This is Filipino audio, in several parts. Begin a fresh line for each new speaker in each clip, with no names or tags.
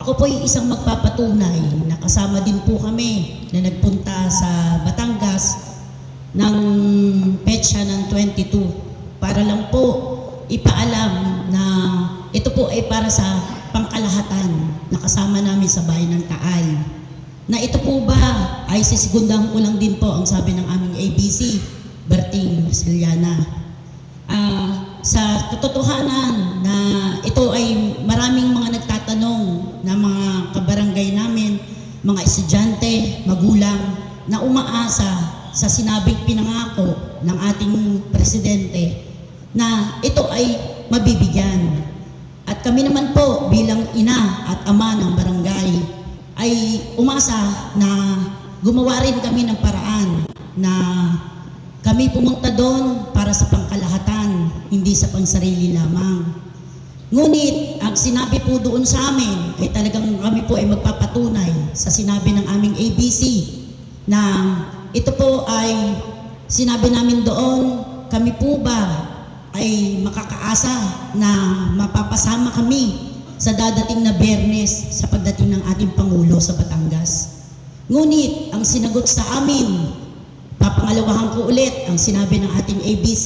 Ako po yung isang magpapatunay na kasama din po kami na nagpunta sa Batangas ng petsa ng 22 para lang po ipaalam na ito po ay para sa pangkalahatan na kasama namin sa bayan ng Taal. Na ito po ba ay sisigundahan ko lang din po ang sabi ng aming ABC, Berting Siliana. Sa katotohanan na ito ay maraming mga nagtatanong na mga kabarangay namin, mga estudyante, magulang, na umaasa sa sinabing pinangako ng ating presidente na ito ay mabibigyan. At kami naman po bilang ina at ama ng barangay ay umasa na gumawa rin kami ng paraan na kami pumunta doon para sa pangkalahatan, hindi sa pansarili lamang. Ngunit ang sinabi po doon sa amin ay talagang kami po ay magpapatunay sa sinabi ng aming ABC na ito po ay sinabi namin doon, kami po ba ay makakaasa na mapapasama kami sa dadating na Biyernes sa pagdating ng ating Pangulo sa Batangas. Ngunit ang sinagot sa amin, papangalawahan ko ulit ang sinabi ng ating ABC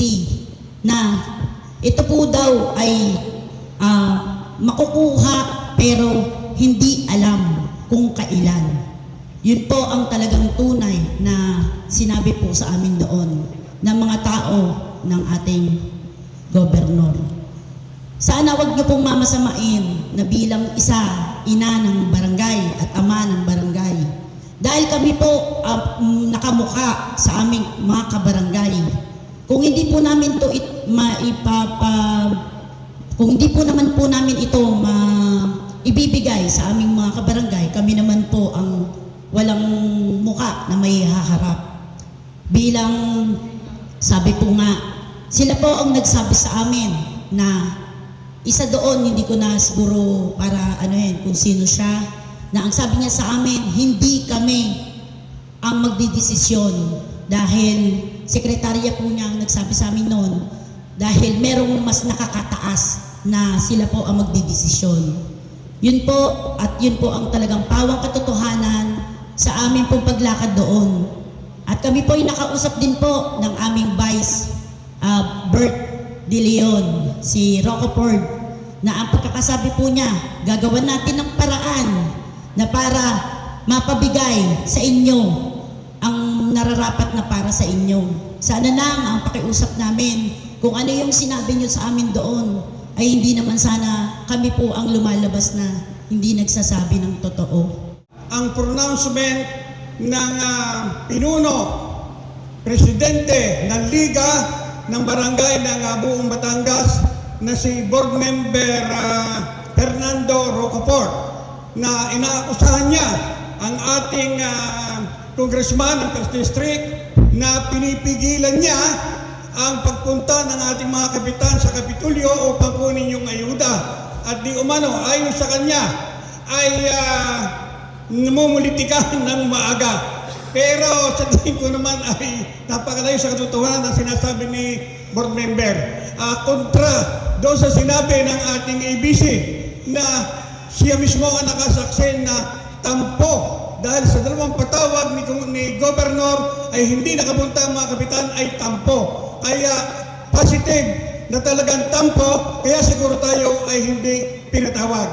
na ito po daw ay makukuha pero hindi alam kung kailan. Yun po ang talagang tunay na sinabi po sa amin doon ng mga tao ng ating gobernador. Sana wag niyo pong mamasamain na bilang isa, ina ng barangay at ama ng barangay. Dahil kami po nakamukha sa aming mga kabarangay. Kung hindi po namin to kung hindi po naman po namin ito ibibigay sa aming mga kabarangay, kami naman po ang walang muka na may haharap. Bilang sabi po nga, sila po ang nagsabi sa amin na isa doon, hindi ko na siguro para kung sino siya, na ang sabi niya sa amin, hindi kami ang magdidesisyon dahil sekretarya po niya ang nagsabi sa amin noon dahil merong mas nakakataas na sila po ang magdidesisyon. Yun po at yun po ang talagang pawang katotohanan sa amin pong paglakad doon. At kami po ay nakausap din po ng aming Vice Bert De Leon, si Rocafort, na ang pagkakasabi po niya, gagawan natin ng paraan na para mapabigay sa inyo ang nararapat na para sa inyo. Sana lang ang pakiusap namin, kung ano yung sinabi niyo sa amin doon, ay hindi naman sana kami po ang lumalabas na hindi nagsasabi ng totoo.
Ang pronouncement ng pinuno, presidente ng Liga ng Barangay ng buong Batangas na si Board Member Fernando Rocafort, na inaakusahan niya ang ating congressman ng 1st District na pinipigilan niya ang pagpunta ng ating mga kapitan sa Kapitolyo upang kunin yung ayuda. At di umano, ayon sa kanya, ay namumulitikan ng maaga. Pero sa tingin ko naman ay napakalayo sa katotohanan ang sinasabi ni board member. Kontra doon sa sinabi ng ating ABC na siya mismo ang nakasaksen na tampo dahil sa dalawang patawag ni Governor ay hindi nakapunta ang mga kapitan ay tampo. Kaya positive na talagang tampo, kaya siguro tayo ay hindi pinatawag.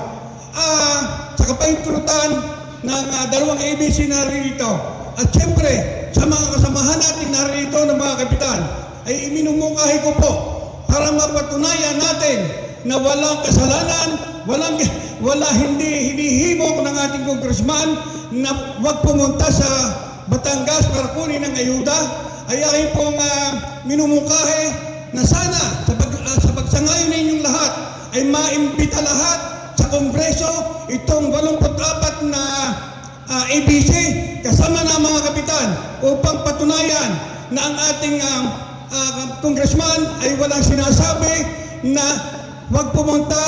Sa kapaintulutan ng dalawang ABC narito, at siyempre sa mga kasamahan natin narito ng mga kapitan, ay iminumungkahi ko po para mapatunayan natin na walang kasalanan, wala hindi hinihimok ng ating congressman na wag pumunta sa Batangas para kunin ang ayuda. Ay aking pong minumungkahi na sana sa pagsangayon ninyong lahat ay maimbita lahat sa Kongreso itong 84 na ABC kasama na mga kapitan upang patunayan na ang ating congressman ay walang sinasabi na wag pumunta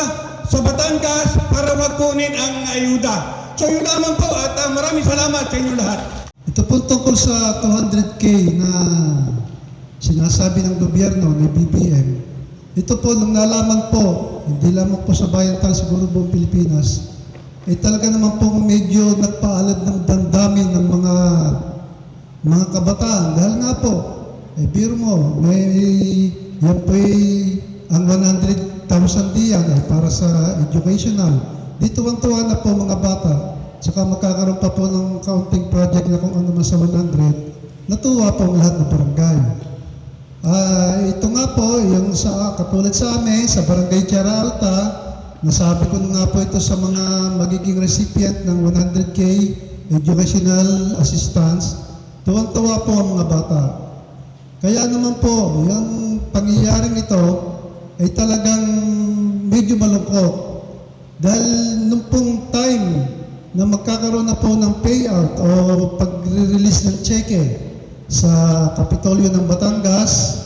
sa Batangas para wag kunin ang ayuda. So yun lamang po at maraming salamat sa inyo lahat.
Ito po tungkol sa 200K na sinasabi ng gobyerno, ng BBM. Ito po, nung nalaman po, hindi lamang po sa Bayan Tal, siguro buong Pilipinas, talaga naman po medyo nagpaalad ng damdamin ng mga kabataan. Dahil nga po, biro mo, yan po ang 100,000 diyan ay para sa educational. Dito tuwang-tuwa na po mga bata. Saka magkakaroon pa po ng counting project na kung ano man sa 100. Natuwa po ang lahat ng barangay. Ito nga po, yung katulad sa amin, sa Barangay Tierra Alta, nasabi ko na nga po ito sa mga magiging recipient ng 100K educational assistance. Tuwang-tuwa po ang mga bata. Kaya naman po, yung pangyayaring ito ay talagang medyo malungkot. Dahil nung pong time na magkakaroon na po ng payout o pag-release ng cheque sa Kapitolyo ng Batangas,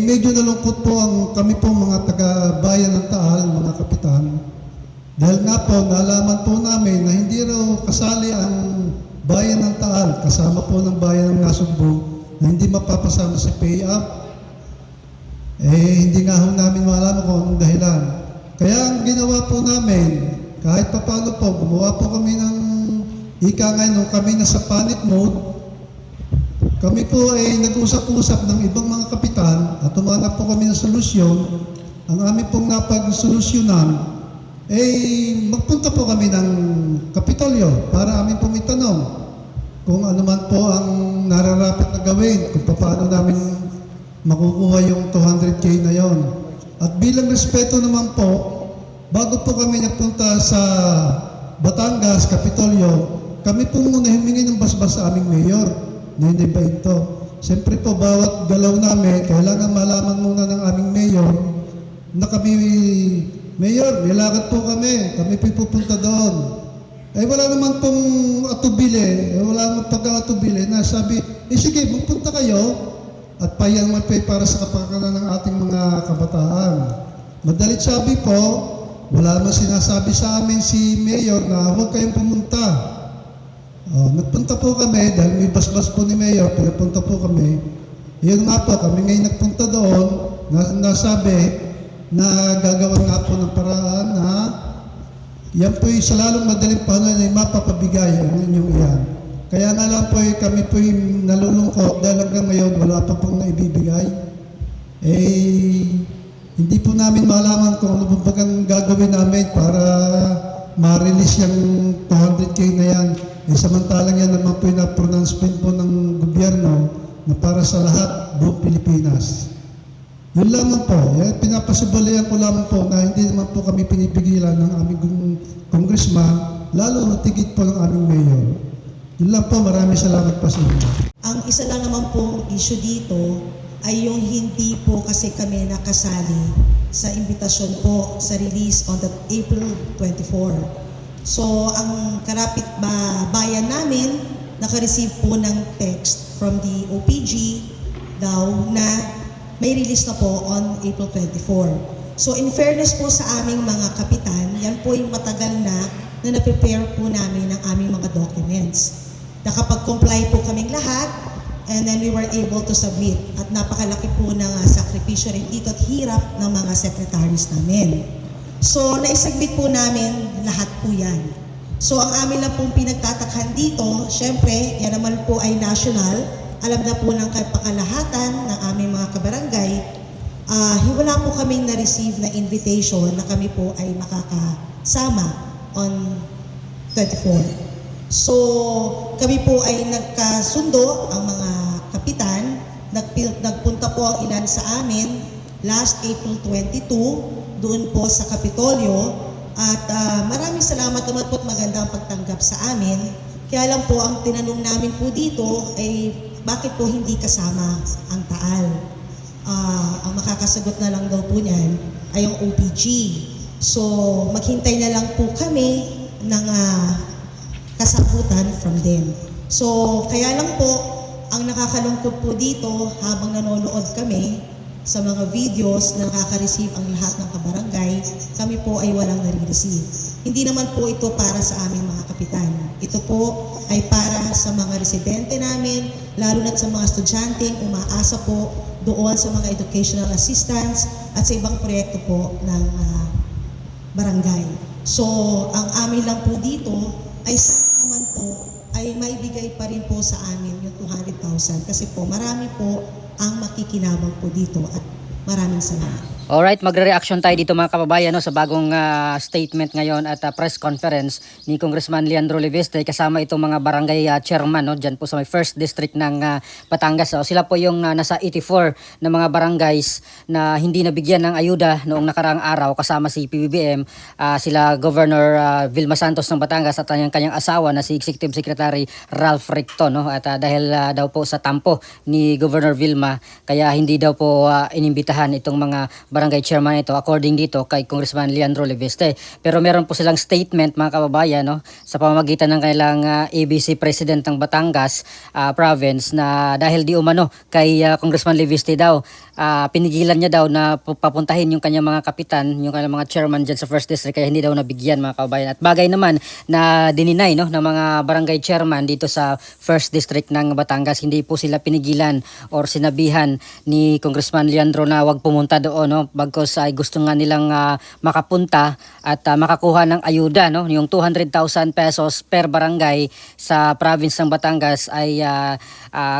medyo nalungkot po kami po mga taga-bayan ng Taal, mga kapitan. Dahil nga po, nalaman po namin na hindi raw kasali ang bayan ng Taal, kasama po ng bayan ng Nasugbu, na hindi mapapasama sa payout. Hindi nga ho namin malaman kung anong dahilan. Kaya ang ginawa po namin, kahit pa paano po, gumawa po kami ng nung kami nasa panic mode, kami po ay nag-usap-usap ng ibang mga kapitan at tumanap po kami ng solusyon. Ang aming pong napag-solusyonan magpunta po kami ng Kapitolyo para amin pong itanong kung ano man po ang nararapat na gawin, kung paano namin makukuha yung 200K na yon. At bilang respeto naman po, bago po kami nagpunta sa Batangas, Kapitolyo, kami po muna humingi ng basbas sa aming mayor. Hindi ba ito? Siyempre po, bawat galaw namin, kailangan malaman muna ng aming mayor na kami, mayor, nilakad po kami pupunta doon. Wala naman pong atubili, wala naman pagka-atubili na sabi, sige, magpunta kayo at payan naman po para sa kapakanan ng ating mga kabataan. Madalit sabi po, wala naman sinasabi sa amin si mayor na huwag kayong pumunta. Nagpunta po kami dahil may basbas po ni Mayor, pinapunta po kami. Yun nga po, kami ngayon nagpunta doon, nasabi na gagawa nga po ng paraan na yan po sa lalong madaling panahon ay mapapabigay ang inyong iyan. Kaya nga lang po kami po nalulungkot dahil hanggang ngayon wala pa pong naibibigay. Hindi po namin malaman kung ano po bagang gagawin namin para ma-release yung 200K na yan. Samantalang yan naman po yung pronouncement po ng gobyerno na para sa lahat buong Pilipinas. Yun lamang po. Pinapasubalihan ko lamang po na hindi naman po kami pinipigilan ng aming congressman, lalo na tigit po ng aming mayor. Yun lang po. Maraming salamat po sa inyo.
Ang isa lang naman pong issue dito ay yung hindi po kasi kami nakasali sa imbitasyon po sa release on the April 24. So, ang karapit bayan namin, naka-receive po ng text from the OPG daw na may release na po on April 24. So, in fairness po sa aming mga kapitan, yan po yung matagal na na-prepare po namin ng aming mga documents. Nakapag-comply po kaming lahat, and then we were able to submit. At napakalaki po ng sakripisyo rin dito at hirap ng mga secretaries namin. So, naisubmit po namin lahat po yan. So, ang amin lang pong pinagtatakhan dito, syempre, yan naman po ay national. Alam na po ng kapakalahatan ng aming mga kabarangay. Wala po kaming na-receive na invitation na kami po ay makakasama on 24. So, kami po ay nagkasundo, ang mga kapitan, nagpunta po ang ilan sa amin last April 22, doon po sa Kapitolyo. At maraming salamat naman po at magandang pagtanggap sa amin. Kaya lang po, ang tinanong namin po dito ay bakit po hindi kasama ang Taal? Ang makakasagot na lang daw po niyan ay yung OPG. So, maghintay na lang po kami ng kasagutan from them. So, kaya lang po, ang nakakalungkot po dito habang nanonood kami sa mga videos na nakaka-receive ang lahat ng kabarangay, kami po ay walang nare-receive. Hindi naman po ito para sa aming mga kapitan. Ito po ay para sa mga residente namin, lalo na sa mga estudyanteng umaasa po doon sa mga educational assistance at sa ibang proyekto po ng barangay.
So, ang amin lang po dito ay sana naman po ay maibigay pa rin po sa amin yung 200,000 kasi po marami po ang makikinabang po dito at maraming salamat.
Alright, magre-reaction tayo dito mga kababayan no, sa bagong statement ngayon at press conference ni Congressman Leandro Leviste kasama itong mga barangay chairman no, dyan po sa may 1st District ng Batangas. So, sila po yung nasa 84 na mga barangays na hindi nabigyan ng ayuda noong nakaraang araw kasama si PBBM, sila Governor Vilma Santos ng Batangas at kanyang asawa na si Executive Secretary Ralph Recto. No? At dahil daw po sa tampo ni Governor Vilma, kaya hindi daw po inimbitahan itong mga barangay chairman ito according dito kay Congressman Leandro Leviste. Pero meron po silang statement mga kababayan no, sa pamamagitan ng kailang ABC President ng Batangas province na dahil di umano kay Congressman Leviste daw pinigilan niya daw na papuntahin yung kanyang mga kapitan, yung kanyang mga chairman dyan sa 1st District kaya hindi daw nabigyan mga kababayan. At bagay naman na dininay no, ng mga barangay chairman dito sa 1st District ng Batangas, hindi po sila pinigilan or sinabihan ni Congressman Leandro na wag pumunta doon no, bagkos ay gusto nga nilang makapunta at makakuha ng ayuda no, yung 200,000 pesos per barangay sa province ng Batangas ay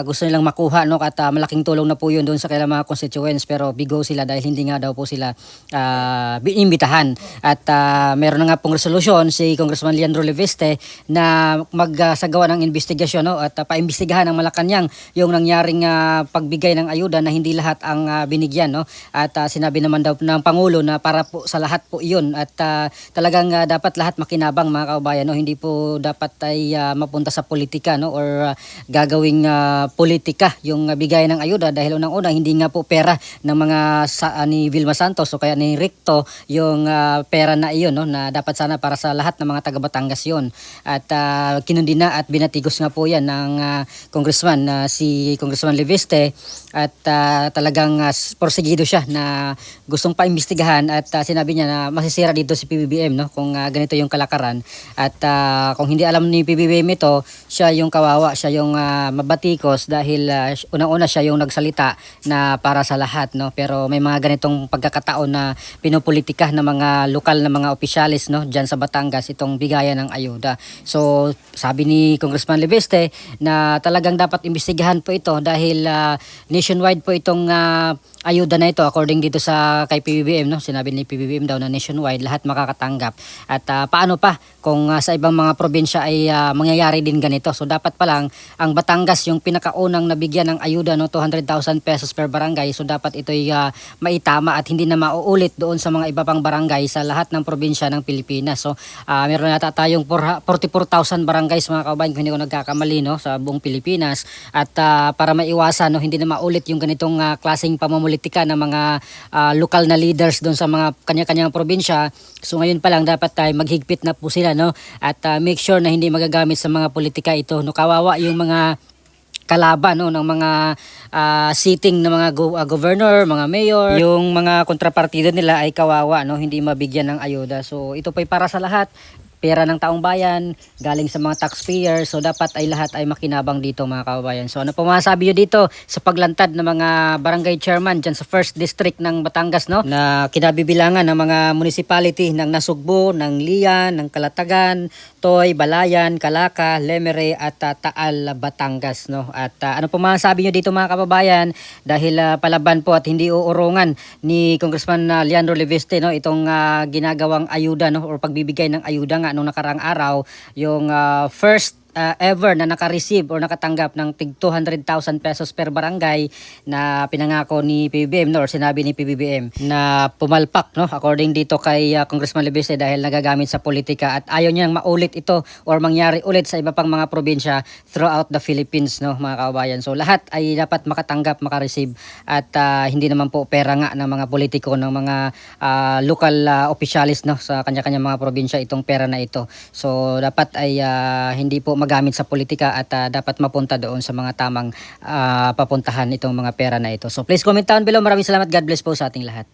gusto nilang makuha no, at malaking tulong na po yun doon sa kailang mga constituents pero bigo sila dahil hindi nga daw po sila inimbitahan at meron na nga pong resolusyon si Congressman Leandro Leviste na magsagawa ng investigasyon no, at paimbestigahan ng Malacanang yung nangyaring pagbigay ng ayuda na hindi lahat ang binigyan no, at sinabi naman daw ng Pangulo na para po sa lahat po iyon at talagang dapat lahat makinabang mga kababayan no, hindi po dapat ay mapunta sa politika no, or gagawing politika yung bigay ng ayuda dahil unang-una hindi nga po pera ng mga ni Vilma Santos o kaya ni Recto yung pera na iyon no, na dapat sana para sa lahat ng mga taga Batangas yun at kinundina at binatigos nga po yan ng congressman si Congressman Leviste at talagang porsigido siya na gustong paimbestigahan at sinabi niya na masisira dito si PBBM no, kung ganito yung kalakaran at kung hindi alam ni PBBM ito, siya yung kawawa, siya yung mabatikos dahil unang-una siya yung nagsalita na para sa lahat no, pero may mga ganitong pagkakataon na pinopolitika ng mga lokal na mga opisyalis no diyan sa Batangas itong bigayan ng ayuda. So sabi ni Congressman Leviste na talagang dapat imbestigahan po ito dahil nationwide po itong ayuda na ito according dito sa kay PBBM no, sinabi ni PBBM daw na nationwide lahat makakatanggap at paano pa kung sa ibang mga probinsya ay mangyayari din ganito. So dapat pa lang ang Batangas yung pinakaunang nabigyan ng ayuda no, 200,000 pesos per barangay, so dapat ito'y maitama at hindi na mauulit doon sa mga iba pang barangay sa lahat ng probinsya ng Pilipinas. So meron yata tayong 44,000 barangays mga kababayan kung hindi ko nagkakamali no, sa buong Pilipinas at para maiwasan no, hindi na maulit yung ganitong klaseng pamumulitika ng mga lokal na leaders doon sa mga kanya-kanyang probinsya. So ngayon pa lang dapat tayo maghigpit na po sila no, at make sure na hindi magagamit sa mga politika ito no, kawawa yung mga kalaban no, ng mga sitting ng mga governor, mga mayor, yung mga kontrapartido nila ay kawawa no, hindi mabigyan ng ayuda. So ito pa para sa lahat, pera ng taong bayan, galing sa mga taxpayers, so dapat ay lahat ay makinabang dito mga kababayan. So ano po masasabi nyo dito sa paglantad ng mga barangay chairman dyan sa 1st District ng Batangas no, na kinabibilangan ng mga municipality ng Nasugbo, ng Lian, ng Calatagan, Toy, Balayan, Calaca, Lemery at Taal, Batangas no. At ano po masasabi nyo dito mga kababayan dahil palaban po at hindi uurungan ni Congressman Leandro Leviste no, itong ginagawang ayuda no, or pagbibigay ng ayuda nga nung nakaraang araw, yung first ever na naka-receive or nakatanggap ng tig 200,000 pesos per barangay na pinangako ni PBBM no, or sinabi ni PBBM na pumalpak no, according dito kay Congressman Leviste dahil nagagamit sa politika at ayaw niyang maulit ito or mangyari ulit sa iba pang mga probinsya throughout the Philippines no mga kababayan. So lahat ay dapat makatanggap, maka-receive at hindi naman po pera nga ng mga politiko ng mga local officials no sa kanya-kanya mga probinsya itong pera na ito. So dapat ay hindi po magamit sa politika at dapat mapunta doon sa mga tamang papuntahan itong mga pera na ito. So please comment down below. Maraming salamat. God bless po sa ating lahat.